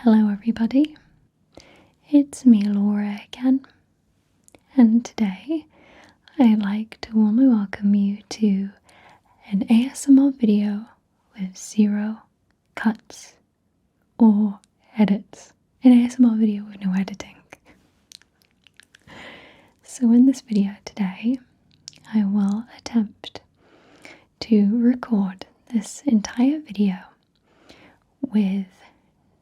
Hello everybody, it's me Laura again, and today I'd like to warmly welcome you to an ASMR video with zero cuts or edits. An ASMR video with no editing. So in this video today, I will attempt to record this entire video with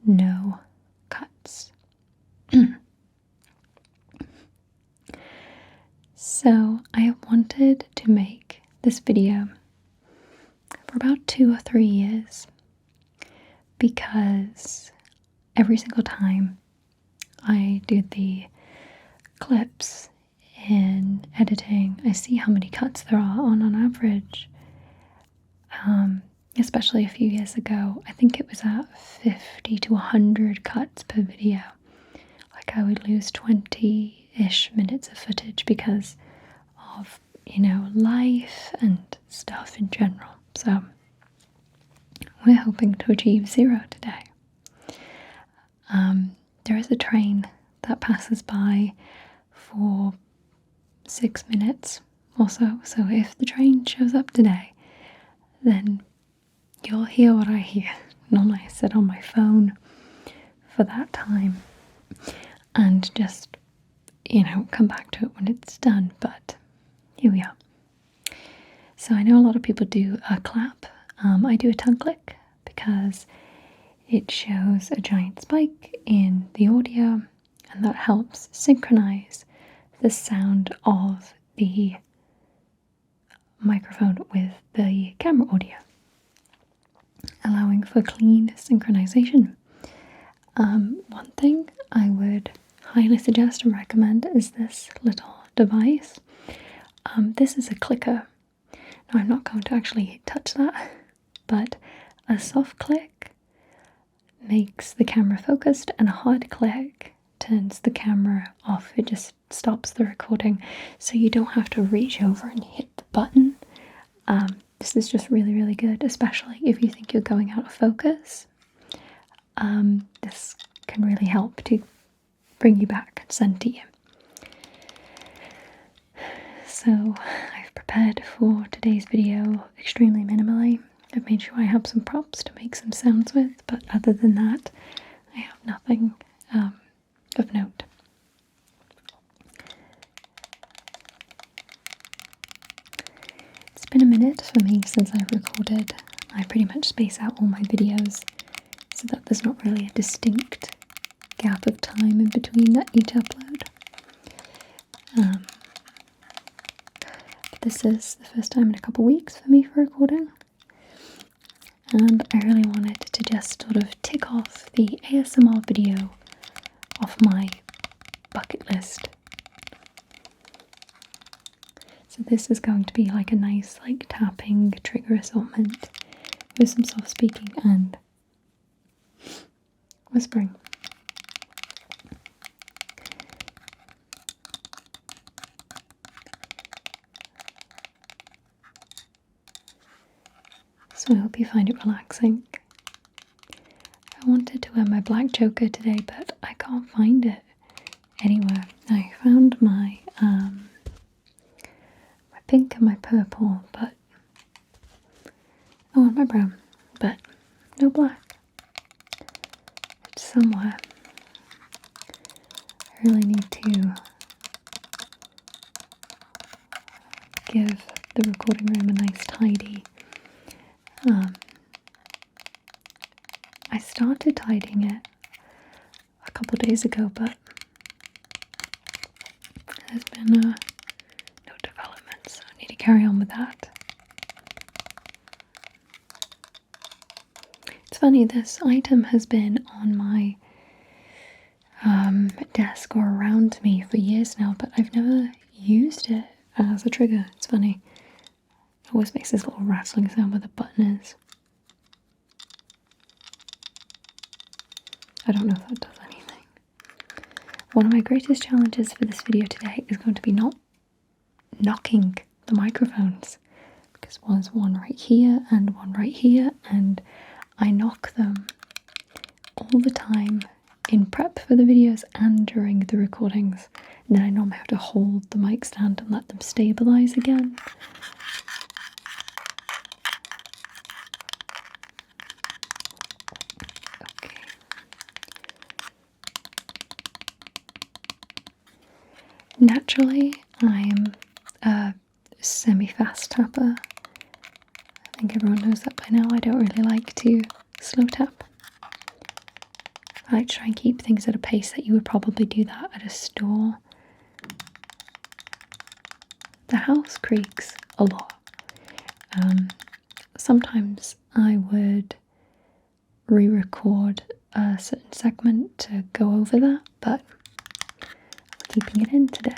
no cuts. So I have wanted to make this video for about 2 or 3 years because every single time I do the clips in editing, I see how many cuts there are on average. Especially a few years ago, I think it was at 50 to 100 cuts per video. Like I would lose 20-ish minutes of footage because of, life and stuff in general. So we're hoping to achieve 0 today. There is a train that passes by for 6 minutes or so. So if the train shows up today, then you'll hear what I hear. Normally I sit on my phone for that time and just, come back to it when it's done, but here we are. So I know a lot of people do a clap. I do a tongue click because it shows a giant spike in the audio and that helps synchronize the sound of the microphone with the camera audio, allowing for clean synchronization. One thing I would highly suggest and recommend is this little device. This is a clicker. Now I'm not going to actually touch that, but a soft click makes the camera focused and a hard click turns the camera off. It just stops the recording, so you don't have to reach over and hit the button. This is just really, really good, especially if you think you're going out of focus. This can really help to bring you back and center you. So I've prepared for today's video extremely minimally. I've made sure I have some props to make some sounds with, but other than that, I have nothing of note. It's been a minute for me since I've recorded. I pretty much space out all my videos so that there's not really a distinct gap of time in between each upload. But this is the first time in a couple weeks for me for recording, and I really wanted to just sort of tick off the ASMR video off my bucket list. So this is going to be like a nice tapping trigger assortment with some soft speaking and whispering. So I hope you find it relaxing. I wanted to wear my black choker today, but I can't find it anywhere. I found my pink and my purple, but and my brown, but no black. It's somewhere. I really need to give the recording room a nice tidy. I started tidying it a couple days ago, but there's been no development, so I need to carry on with that. It's funny, this item has been on my desk or around me for years now, but I've never used it as a trigger. It's funny. It always makes this little rattling sound where the button is. I don't know if that does anything. One of my greatest challenges for this video today is going to be not knocking the microphones, because there's one right here and one right here, and I knock them all the time in prep for the videos and during the recordings. And then I normally have to hold the mic stand and let them stabilize again. Okay. Naturally, I'm a semi-fast tapper. I think everyone knows that by now. I don't really like to slow tap. I like to try and keep things at a pace that you would probably do that at a store. The house creaks a lot. Sometimes I would re-record a certain segment to go over that, but I'm keeping it in today.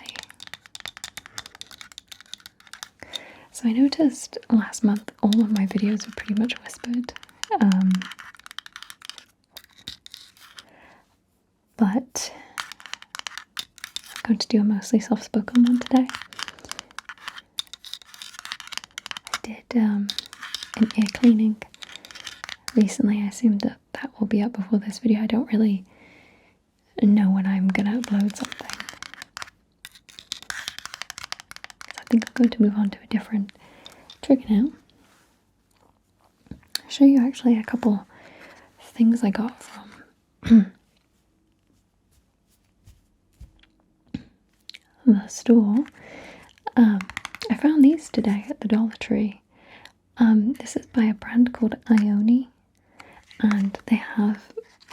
So I noticed last month all of my videos were pretty much whispered. But I'm going to do a mostly soft-spoken one today. I did an ear cleaning recently. I assume that that will be up before this video. I don't really know when I'm going to upload something. I think I'm going to move on to a different trigger now. I'll show you actually a couple things I got from the store. I found these today at the Dollar Tree. This is by a brand called Ioni, and they have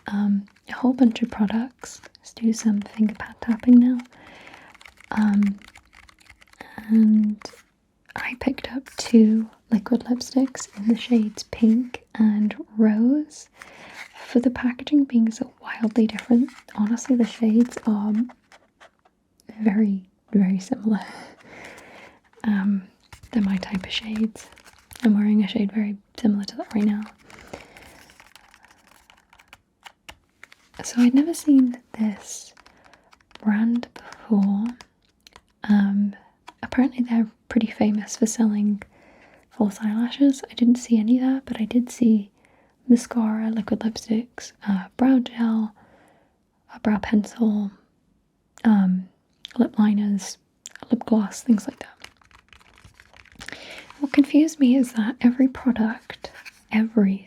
a whole bunch of products. Let's do some finger pad tapping now. And I picked up 2 liquid lipsticks in the shades pink and rose. For the packaging being so wildly different, honestly the shades are very, very similar. They're my type of shades. I'm wearing a shade very similar to that right now. So I'd never seen this brand before. Apparently they're pretty famous for selling false eyelashes. I didn't see any there, but I did see mascara, liquid lipsticks, brow gel, a brow pencil, lip liners, lip gloss, things like that. What confused me is that every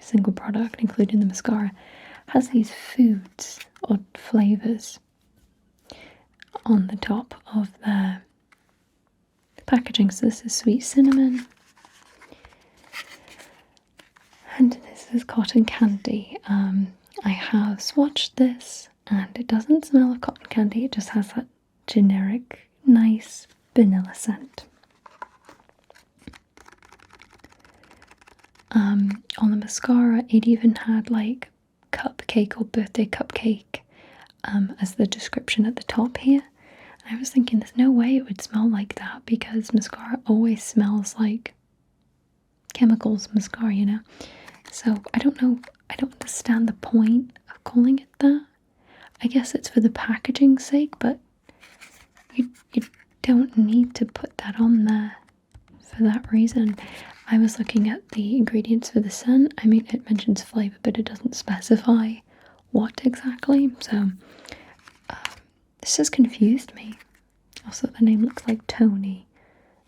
single product, including the mascara, has these foods or flavours on the top of their packaging. So this is sweet cinnamon, and this is cotton candy. I have swatched this, and it doesn't smell of cotton candy, it just has that generic, nice vanilla scent. On the mascara, it even had like cupcake or birthday cupcake as the description at the top here. And I was thinking there's no way it would smell like that, because mascara always smells like chemicals mascara, you know. So I don't know, I don't understand the point of calling it that. I guess it's for the packaging's sake, but you don't need to put that on there for that reason. I was looking at the ingredients for the scent. I mean, it mentions flavour, but it doesn't specify what exactly. So this has confused me. Also, the name looks like Tony,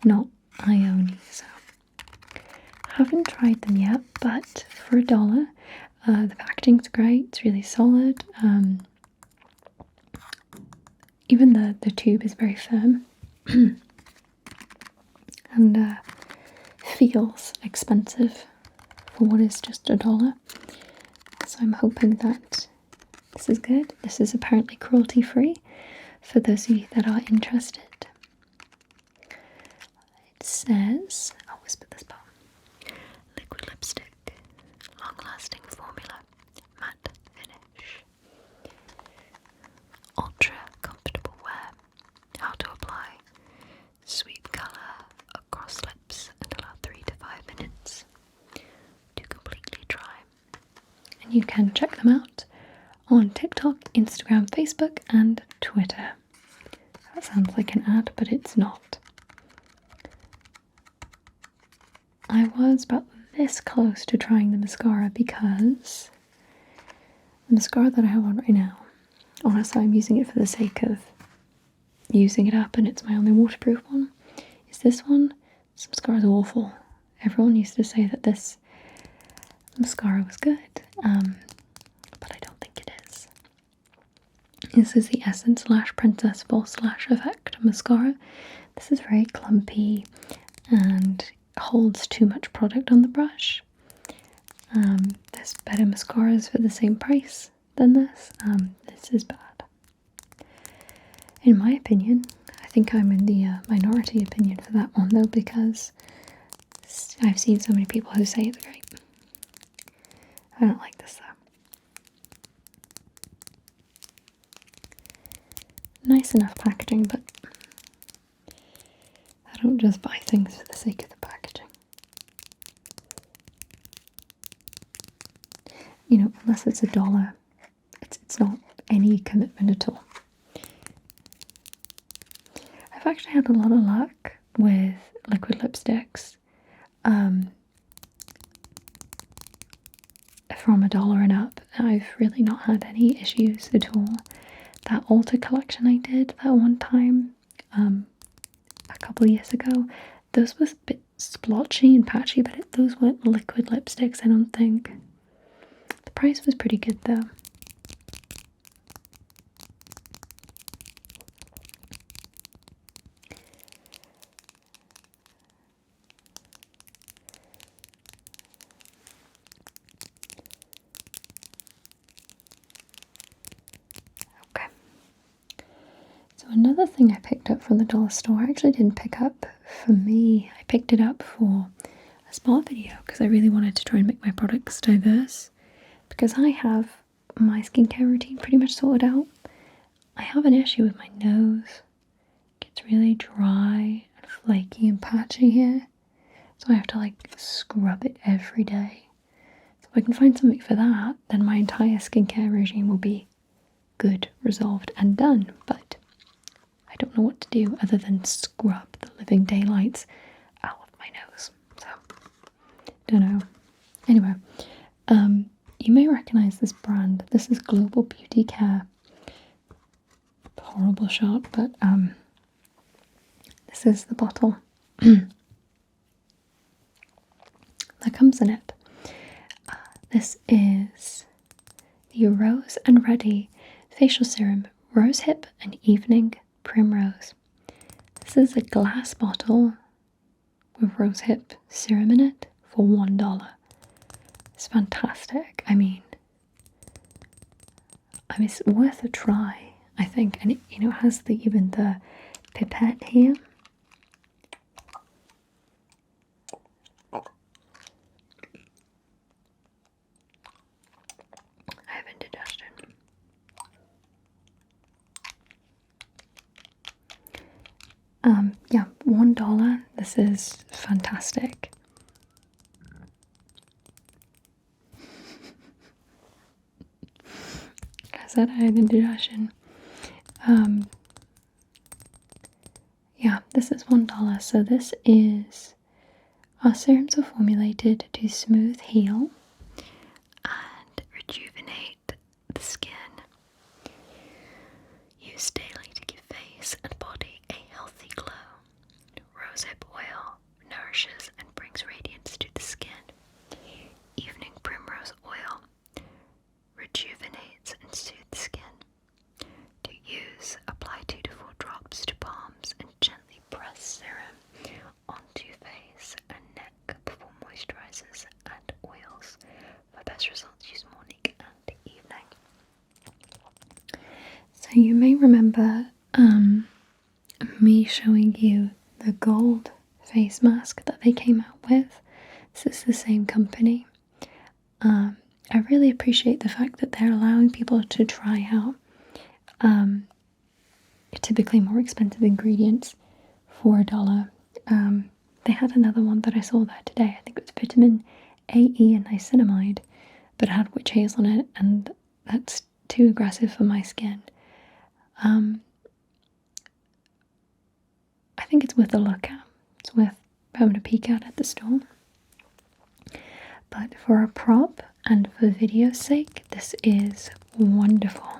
not Ioni. So haven't tried them yet, but for $1, the packaging's great. It's really solid. Even the tube is very firm. And feels expensive for what is just $1. So I'm hoping that this is good. This is apparently cruelty free for those of you that are interested. It says, I'll whisper this part. Liquid lipstick, long lasting formula, matte finish, ultra comfortable wear, how to apply, sweet colour across lips and allow 3 to 5 minutes to completely dry. And you can check them out on TikTok, Instagram, Facebook and Twitter. That sounds like an ad, but it's not. I was about this close to trying the mascara because the mascara that I have on right now honestly I'm using it for the sake of using it up, and it's my only waterproof one, is this one. This mascara is awful. Everyone used to say that this mascara was good, but I don't think it is. This is the Essence Lash Princess False Lash Effect mascara. This is very clumpy and holds too much product on the brush. There's better mascaras for the same price than this. This is bad. In my opinion, I think I'm in the minority opinion for that one though, because I've seen so many people who say it's great. I don't like this though. Nice enough packaging, but I don't just buy things for the sake of the packaging. You know, unless it's $1, it's not any commitment at all. I've actually had a lot of luck with liquid lipsticks from $1 and up. I've really not had any issues at all. That Ulta collection I did that one time a couple of years ago, those was a bit splotchy and patchy, but those weren't liquid lipsticks, I don't think. The price was pretty good though. Okay. So another thing I picked up from the dollar store, I actually didn't pick up for me. I picked it up for a spa video because I really wanted to try and make my products diverse. Because I have my skincare routine pretty much sorted out. I have an issue with my nose. It gets really dry and flaky and patchy here. So I have to like scrub it every day. So if I can find something for that, then my entire skincare regime will be good, resolved and done. But I don't know what to do other than scrub the living daylights out of my nose. So, don't know. Anyway, you may recognize this brand. This is Global Beauty Care. Horrible shot, but this is the bottle that comes in it. This is the Rose and Ready Facial Serum, Rose Hip and Evening Primrose. This is a glass bottle with Rose Hip serum in it for $1. It's fantastic. I mean, it's worth a try, I think. And it, you know, it has even the pipette here. I have indigestion. Yeah, $1. This is fantastic. I said I had indigestion. Yeah, this is $1. So this is, our serums are formulated to smooth, heal, and rejuvenate the skin. Used daily to give face and body a healthy glow. Rosehip oil nourishes and brings radiance to the skin. Evening primrose oil rejuvenates and soothes the skin. To use, apply 2 to 4 drops to palms and gently press serum onto face and neck before moisturizers and oils. For best results, use morning and evening. So you may remember me showing you the gold face mask that they came out with. This is the same company. I really appreciate the fact that they're allowing people to try out typically more expensive ingredients for $1. They had another one that I saw there today. I think it was vitamin A, E, and niacinamide, but it had witch hazel in it, and that's too aggressive for my skin. I think it's worth a look at. It's worth having a peek at the store. But for a prop and for video's sake, this is wonderful.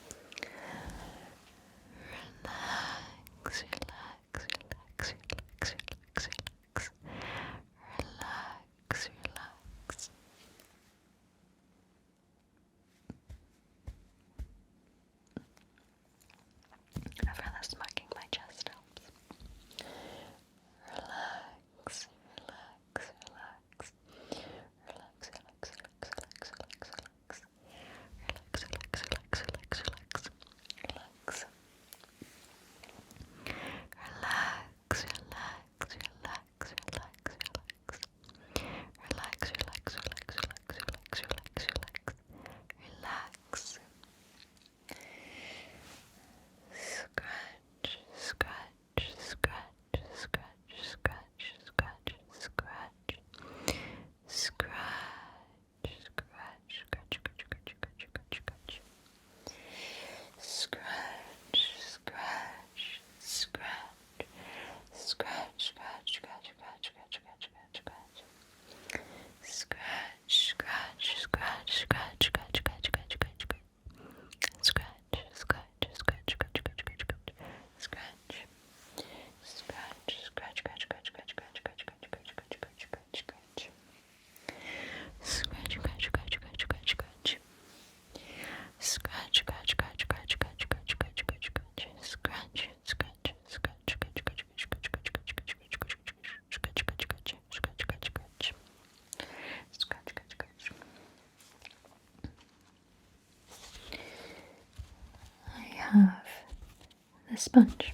sponge.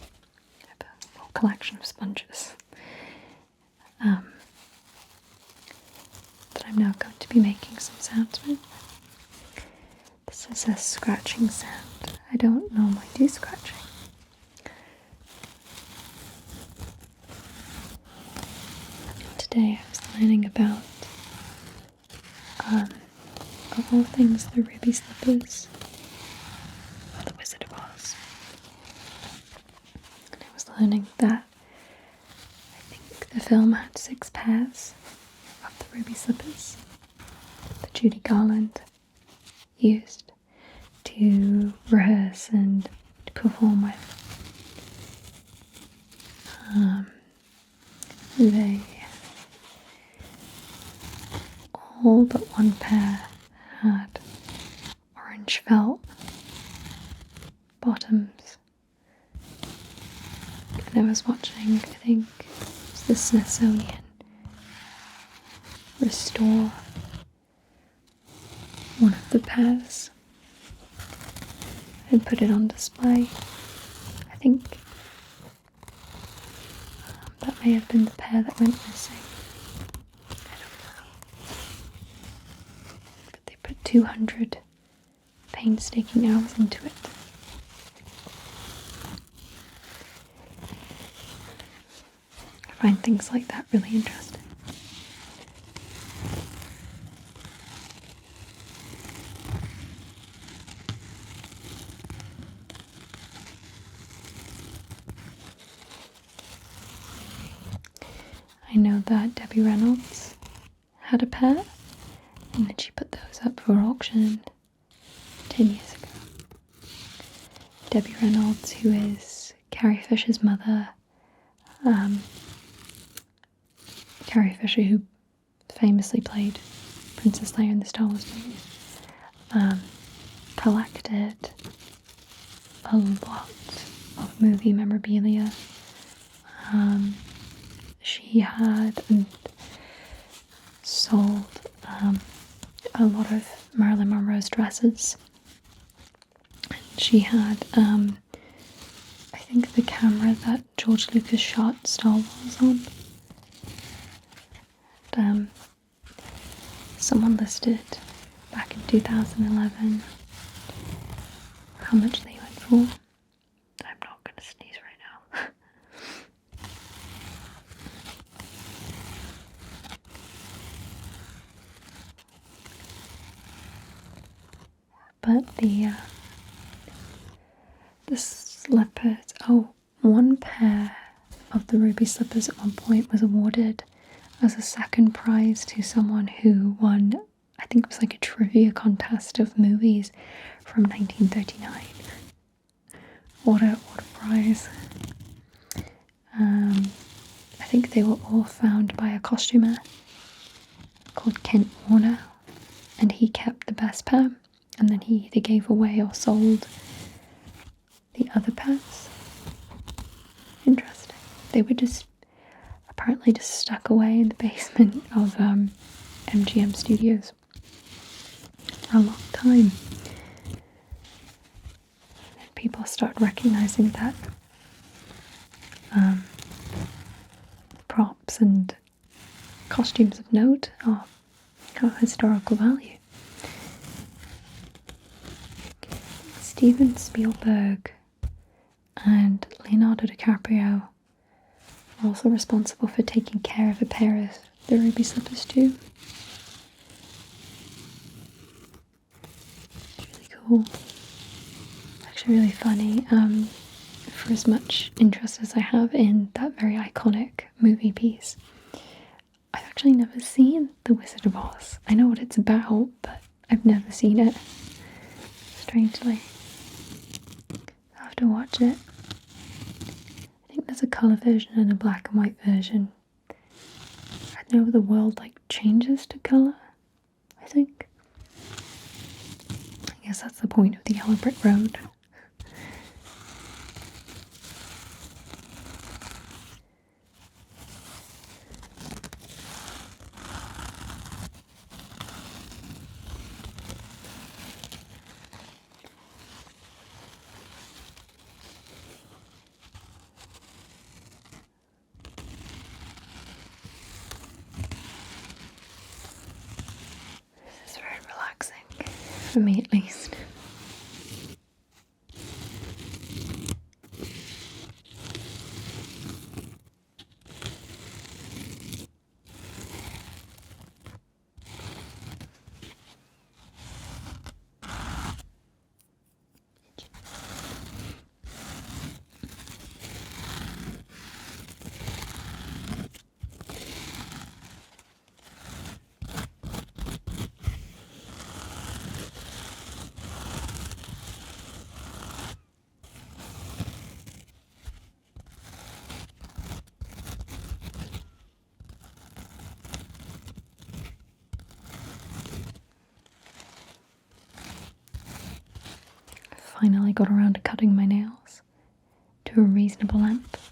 I have a whole collection of sponges that I'm now going to be making some sounds with. This is a scratching sound. I don't normally do scratching. Today I was learning about, of all things, the ruby slippers of the Wizard of Oz. And I was learning that I think the film had 6 pairs of the ruby slippers that Judy Garland used to rehearse and to perform with. They all but one pair had orange felt bottoms. And I was watching, I think it was the Smithsonian restore one of the pairs and put it on display. I think that may have been the pair that went missing. I don't know. But they put 200 painstaking hours into it. I find things like that really interesting. I know that Debbie Reynolds had a pair, and then she put those up for auction 10 years ago. Debbie Reynolds, who is Carrie Fisher's mother, Carrie Fisher, who famously played Princess Leia in the Star Wars movies, collected a lot of movie memorabilia. She had and sold a lot of Marilyn Monroe's dresses. She had, I think, the camera that George Lucas shot Star Wars on. And, someone listed back in 2011 how much they went for. I'm not going to sneeze right now. But the slippers, one pair of the ruby slippers at one point was awarded as a second prize to someone who won, I think it was like a trivia contest of movies from 1939. What a prize. I think they were all found by a costumer called Kent Warner, and he kept the best pair, and then he either gave away or sold the other pairs. Interesting. They were apparently just stuck away in the basement of MGM Studios for a long time. And people started recognizing that props and costumes of note are of historical value. Steven Spielberg and Leonardo DiCaprio are also responsible for taking care of a pair of the ruby slippers too. It's really cool. It's actually really funny. For as much interest as I have in that very iconic movie piece, I've actually never seen The Wizard of Oz. I know what it's about, but I've never seen it. Strangely. I'll have to watch it. I think there's a colour version and a black and white version. I know the world changes to colour, I think. I guess that's the point of the Yellow Brick Road. for me at least. Finally got around to cutting my nails to a reasonable length.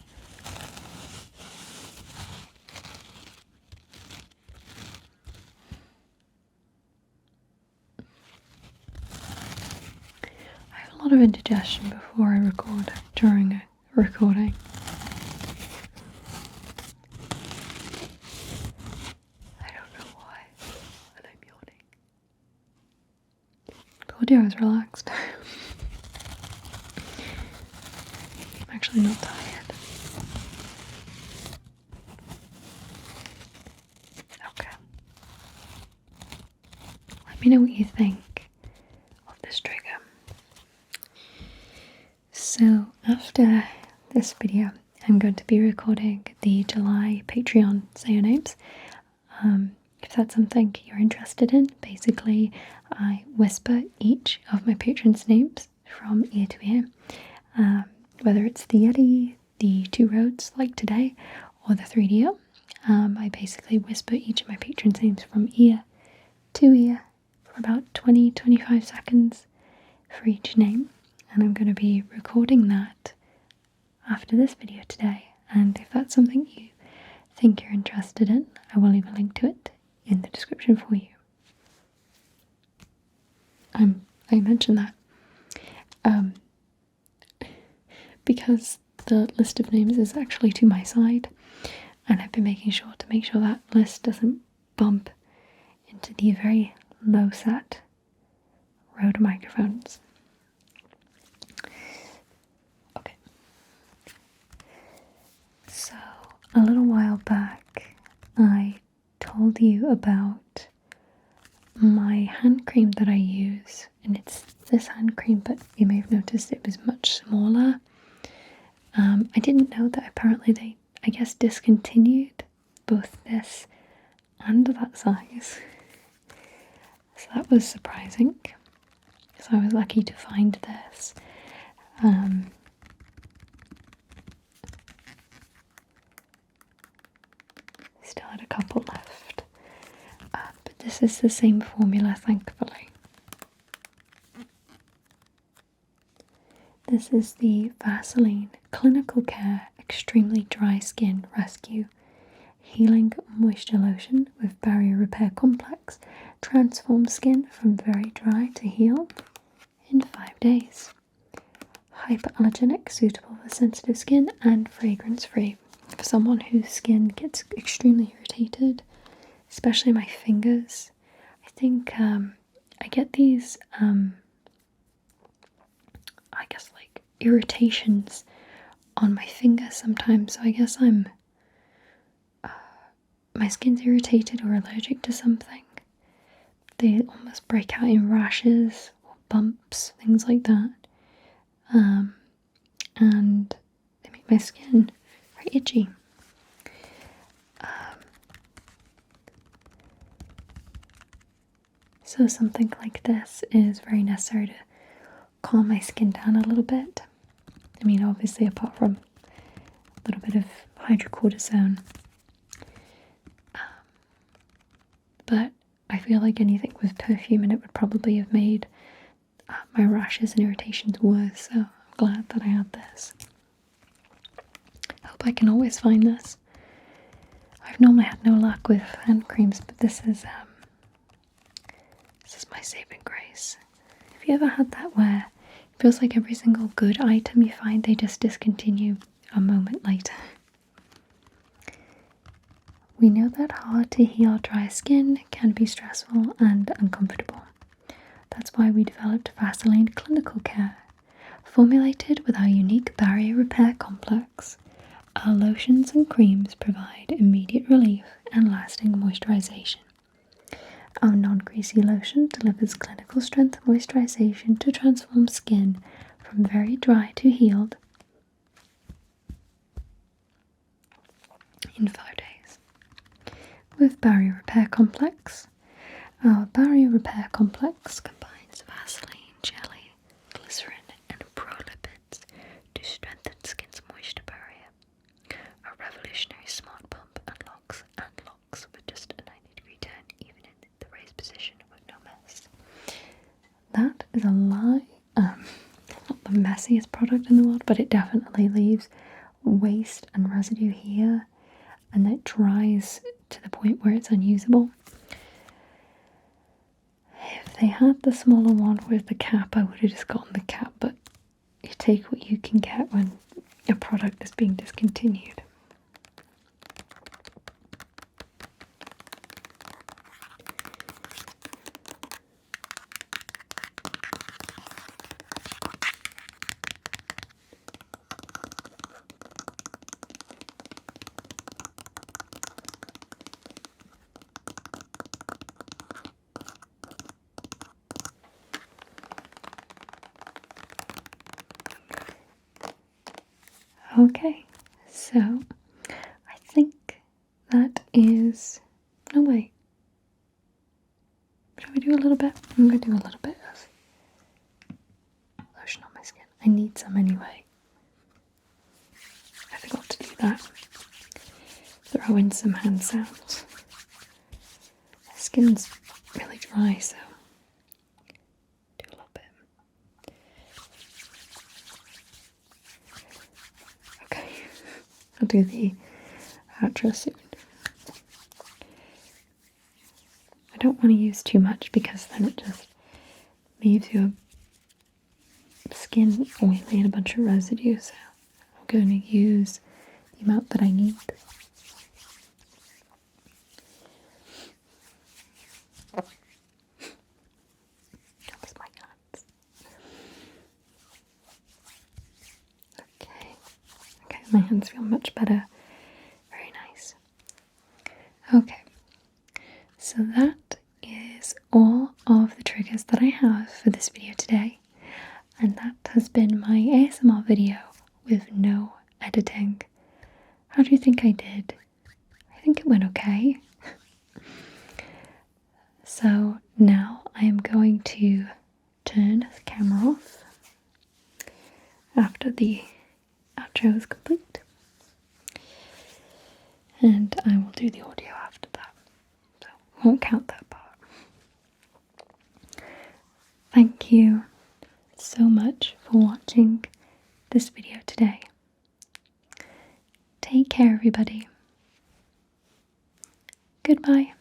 I have a lot of indigestion before I record, during a recording. I don't know why, but I'm yawning. Told you I was relaxed. I'm actually not tired. Okay. Let me know what you think of this trigger. So after this video, I'm going to be recording the July Patreon Say Your Names. If that's something you're interested in, basically I whisper each of my patrons' names from ear to ear. Whether it's the Yeti, the Two Roads like today, or the 3DO. I basically whisper each of my patrons' names from ear to ear for about 20-25 seconds for each name. And I'm going to be recording that after this video today. And if that's something you think you're interested in, I will leave a link to it in the description for you. I mentioned that because the list of names is actually to my side, and I've been making sure that list doesn't bump into the very low set Rode microphones. Okay. So a little while back I told you about my hand cream that I use, and it's this hand cream, but you may have noticed it was much smaller. I didn't know that apparently they, I guess, discontinued both this and that size. So that was surprising. So I was lucky to find this. Still had a couple left. But this is the same formula, thankfully. This is the Vaseline Clinical Care Extremely Dry Skin Rescue Healing Moisture Lotion with Barrier Repair Complex. Transforms skin from very dry to heal in 5 days. Hypoallergenic, suitable for sensitive skin, and fragrance free. For someone whose skin gets extremely irritated, especially my fingers. I think I get these I guess like irritations on my fingers sometimes, so I guess my skin's irritated or allergic to something. They almost break out in rashes or bumps, things like that. And they make my skin very itchy. So something like this is very necessary to calm my skin down a little bit. I mean, obviously apart from a little bit of hydrocortisone. But I feel like anything with perfume in it would probably have made my rashes and irritations worse, so I'm glad that I had this. I hope I can always find this. I've normally had no luck with hand creams, but this is my saving grace. Have you ever had that where it feels like every single good item you find they just discontinue a moment later? We know that hard to heal dry skin can be stressful and uncomfortable. That's why we developed Vaseline Clinical Care. Formulated with our unique barrier repair complex, our lotions and creams provide immediate relief and lasting moisturization. Our non-greasy lotion delivers clinical strength moisturization to transform skin from very dry to healed in 5 days. With Barrier Repair Complex, our Barrier Repair Complex combines Vaseline, jelly, glycerin, and prolipids to strengthen skin's moisture barrier. A revolutionary smart pump unlocks and locks with just a 90-degree turn, even in the raised position with no mess. That is a lie. Not the messiest product in the world, but it definitely leaves waste and residue here, and it dries to the point where it's unusable. If they had the smaller one with the cap, I would have just gotten the cap, but you take what you can get when a product is being discontinued. Okay, so I think that is. No, wait. Should we do a little bit? I'm going to do a little bit of lotion on my skin. I need some anyway. I forgot to do that. Throw in some hand sounds. My skin's really dry, so do a little bit. Okay, I'll do the outro soon. I don't want to use too much because then it just leaves your skin oily and a bunch of residue, so I'm going to use the amount that I need. Helps my hands. Okay, my hands feel much better. Very nice. Okay, so that is all of the triggers that I have for this video today, and that has been my ASMR video with no editing. How do you think I did? I think it went okay. So now I am going to turn the camera off after the outro is complete, and I will do the audio after that, so I won't count that part. Thank you so much for watching this video today. Take care, everybody. Goodbye.